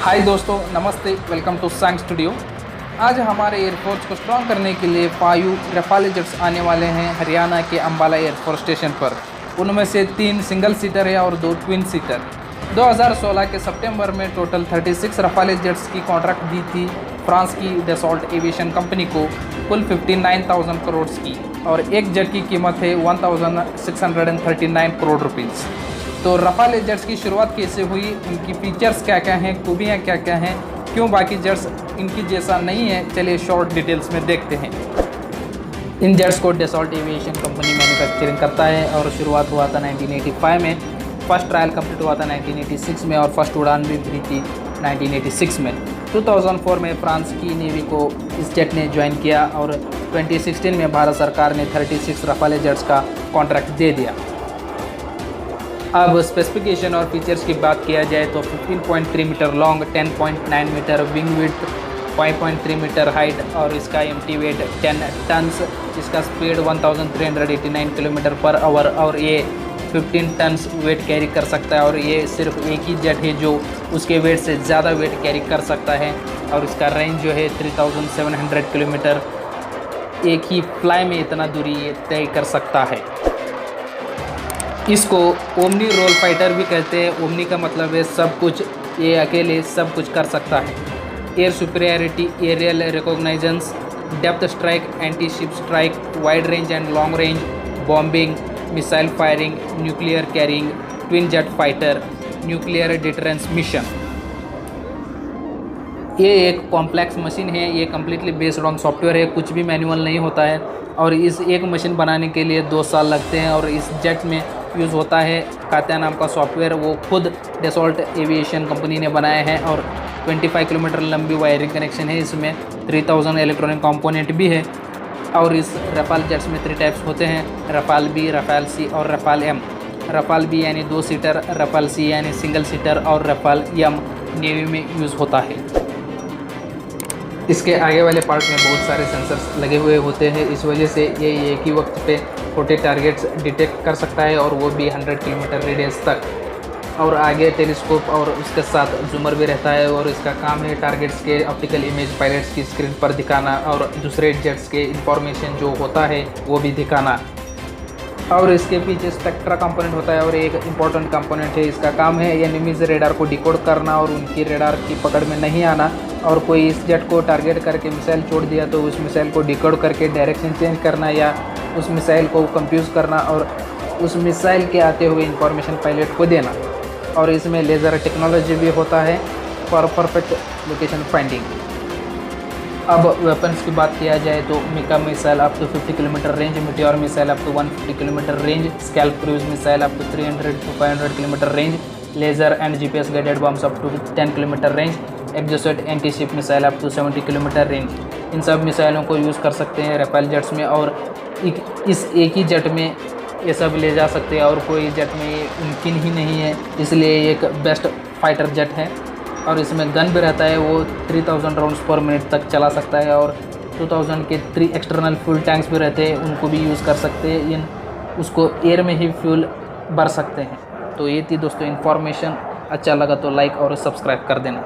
हाय दोस्तों, नमस्ते। Welcome to सांग स्टूडियो। आज हमारे एयरफोर्स को स्ट्रॉन्ग करने के लिए 5 रफाल जेट्स आने वाले हैं हरियाणा के अंबाला एयरफोर्स स्टेशन पर। उनमें से 3 सिंगल सीटर है और 2 ट्विन सीटर। 2016 के सितंबर में टोटल 36 रफाल जेट्स की कॉन्ट्रैक्ट दी थी फ्रांस की डसॉल्ट एविएशन कंपनी को, कुल 59,000 करोड़ की, और एक जेट की कीमत है 1,639 करोड़ रुपीज़। तो रफाल जेट्स की शुरुआत कैसे हुई, इनकी फीचर्स क्या क्या हैं, खूबियाँ क्या क्या हैं, क्यों बाकी जेट्स इनकी जैसा नहीं है, चलिए शॉर्ट डिटेल्स में देखते हैं। इन जेट्स को डसॉल्ट एविएशन कंपनी मैन्युफैक्चरिंग करता है और शुरुआत हुआ था 1985 में। फर्स्ट ट्रायल कंप्लीट हुआ था 1986 में और फर्स्ट उड़ान भी भरी थी 1986 में। 2004 में फ्रांस की नेवी को इस जेट ने ज्वाइन किया और 2016 में भारत सरकार ने 36 रफाल जेट्स का कॉन्ट्रैक्ट दे दिया। अब स्पेसिफिकेशन और फीचर्स की बात किया जाए तो 15.3 metre long, 10.9 metre wing width, 5.3 metre height और इसका एम्प्टी वेट 10 टन्स। इसका स्पीड 1389 किलोमीटर पर आवर और ये 15 टन्स वेट कैरी कर सकता है। और ये सिर्फ एक ही जेट है जो उसके वेट से ज़्यादा वेट कैरी कर सकता है। और इसका रेंज जो है 3700 किलोमीटर, एक ही फ्लाई में इतना दूरी ये तय कर सकता है। इसको ओमनी रोल फाइटर भी कहते हैं। ओमनी का मतलब है सब कुछ, ये अकेले सब कुछ कर सकता है। Air superiority, aerial reconnaissance, depth strike, anti ship strike, wide range and long range, bombing, missile firing, nuclear carrying, twin jet fighter, nuclear deterrence mission. ये एक कॉम्प्लेक्स मशीन है, ये कम्प्लीटली बेस्ड ऑन सॉफ्टवेयर है, कुछ भी manual नहीं होता है। और इस एक मशीन बनाने के लिए 2 साल लगते हैं। और इस जेट में यूज़ होता है कात्या नाम का सॉफ्टवेयर, वो खुद डसॉल्ट एविएशन कंपनी ने बनाया है। और 25 किलोमीटर लंबी वायरिंग कनेक्शन है इसमें, 3000 इलेक्ट्रॉनिक कंपोनेंट भी है। और इस रफाल जेट्स में 3 टाइप्स होते हैं, रफाल बी, रफाल सी और रफाल एम। रफाल बी यानी 2 सीटर, रफाल सी यानी सिंगल सीटर और रफाल एम नेवी में यूज़ होता है। इसके आगे वाले पार्ट में बहुत सारे सेंसर्स लगे हुए होते हैं, इस वजह से ये एक ही वक्त पे छोटे टारगेट्स डिटेक्ट कर सकता है और वो भी 100 किलोमीटर रेडियस तक। और आगे टेलीस्कोप और उसके साथ जूमर भी रहता है। और इसका काम है टारगेट्स के ऑप्टिकल इमेज पायलट्स की स्क्रीन पर दिखाना और दूसरे जेट्स के इंफॉर्मेशन जो होता है वो भी दिखाना। और इसके पीछे स्पेक्ट्रा कंपोनेंट होता है और एक इम्पॉर्टेंट कंपोनेंट है, इसका काम है एनिमीज रेडार को डिकोड करना और उनकी रेडार की पकड़ में नहीं आना। और कोई इस जेट को टारगेट करके मिसाइल छोड़ दिया तो उस मिसाइल को डिकोड करके डायरेक्शन चेंज करना या उस मिसाइल को कंफ्यूज करना और उस मिसाइल के आते हुए इंफॉर्मेशन पायलट को देना। और इसमें लेज़र टेक्नोलॉजी भी होता है फॉर परफेक्ट लोकेशन फाइंडिंग। अब वेपन्स की बात किया जाए तो MICA missile up to 50 kilometre range, Meteor missile up to 150 kilometre range, SCALP cruise missile up to 300 to 500 kilometre range, laser and GPS guided bombs up to 10 kilometre range, Exocet anti ship missile up to 70 kilometre range. इन सब मिसाइलों को use कर सकते हैं Rafale jets में। और इस एक ही जेट में ये सब ले जा सकते हैं और कोई जेट में ये मुमकिन ही नहीं है, इसलिए एक बेस्ट फाइटर जेट है। और इसमें गन भी रहता है, वो 3000 राउंड्स पर मिनट तक चला सकता है। और 2000 के 3 एक्सटर्नल फ्यूल टैंक्स भी रहते हैं, उनको भी यूज़ कर सकते हैं। उसको एयर में ही फ्यूल भर सकते हैं। तो ये थी दोस्तों इन्फॉर्मेशन। अच्छा लगा तो लाइक और सब्सक्राइब कर देना।